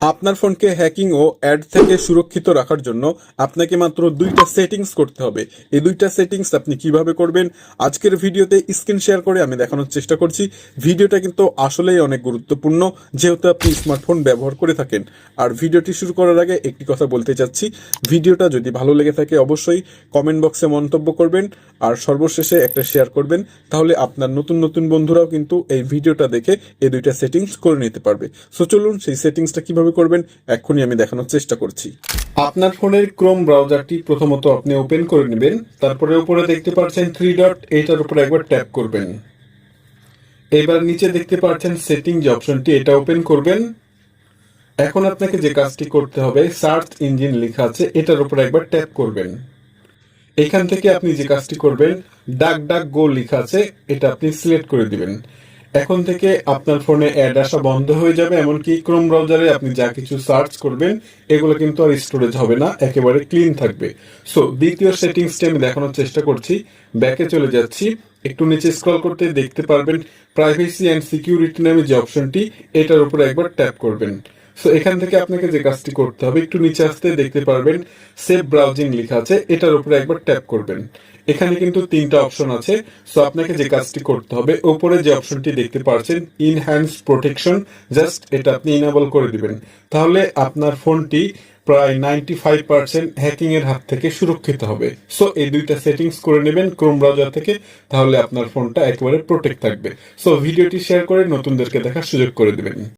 আপনার ফোনকে হ্যাকিং ও অ্যাড থেকে সুরক্ষিত রাখার জন্য আপনাকে মাত্র দুইটা সেটিংস করতে হবে। এই দুইটা সেটিংস আপনি কিভাবে করবেন আজকের ভিডিওতে স্ক্রিন শেয়ার করে আমি দেখানোর চেষ্টা করছি। ভিডিওটা কিন্তু আসলেই অনেক গুরুত্বপূর্ণ, যেহেতু আপনি স্মার্টফোন ব্যবহার করে থাকেন। আর ভিডিওটি শুরু করার আগে একটি কথা বলতে চাচ্ছি, ভিডিওটা যদি ভালো লেগে থাকে অবশ্যই কমেন্ট বক্সে মন্তব্য করবেন আর সর্বশেষে একটা শেয়ার করবেন। তাহলে আপনার নতুন নতুন বন্ধুরাও কিন্তু এই ভিডিওটা দেখে এই দুইটা সেটিংস করে নিতে পারবে। সো চলুন সেই সেটিংসটা কিভাবে করবেন এক্ষুনি আমি দেখানোর চেষ্টা করছি। আপনার ফোনের ক্রোম ব্রাউজারটি প্রথমত আপনি ওপেন করে নেবেন, তারপরে উপরে দেখতে পাচ্ছেন থ্রি ডট, এটার উপরে একবার ট্যাপ করবেন। এবার নিচে দেখতে পাচ্ছেন সেটিং যে অপশনটি, এটা ওপেন করবেন। এখন আপনাকে যে কাজটি করতে হবে, সার্চ ইঞ্জিন লেখা আছে এটার উপরে একবার ট্যাপ করবেন। এখান থেকে আপনি যে কাজটি করবেন, ডাক ডাক গো লেখা আছে এটা আপনি সিলেক্ট করে দিবেন। এখন থেকে আপনার ফোনে অ্যাড আসা বন্ধ হয়ে যাবে, এমনকি ক্রোম ব্রাউজারে আপনি যা কিছু সার্চ করবেন এগুলো কিন্তু আর স্টোরেজ হবে না, একেবারে ক্লিন থাকবে। সো দ্বিতীয় সেটিংসটি আমি দেখানোর চেষ্টা করছি। ব্যাকে চলে যাচ্ছি, একটু নিচে স্ক্রল করতে দেখতে পারবেন প্রাইভেসি অ্যান্ড সিকিউরিটি নামে যে অপশনটি, এটার উপরে একবার ট্যাপ করবেন। সো এখান থেকে আপনাকে যে কাজটি করতে হবে, একটু নিচে আসতে দেখতে পারবেন সেভ ব্রাউজিং লেখা আছে এটার উপরে একবার ট্যাপ করবেন। এখানে কিন্তু তিনটা অপশন আছে। সো আপনাকে যে কাজটি করতে হবে, উপরে যে অপশনটি দেখতে পাচ্ছেন ইনহ্যান্স প্রোটেকশন, জাস্ট এটা আপনি ইনেবল করে দিবেন। তাহলে আপনার ফোনটি প্রায় 95% হ্যাকিং এর হাত থেকে সুরক্ষিত হবে। সো এই দুইটা সেটিংস করে নেবেন ক্রোম ব্রাউজার থেকে, তাহলে আপনার ফোনটা একেবারে প্রোটেক্ট থাকবে। সো ভিডিওটি শেয়ার করে নতুনদেরকে দেখার সুযোগ করে দিবেন।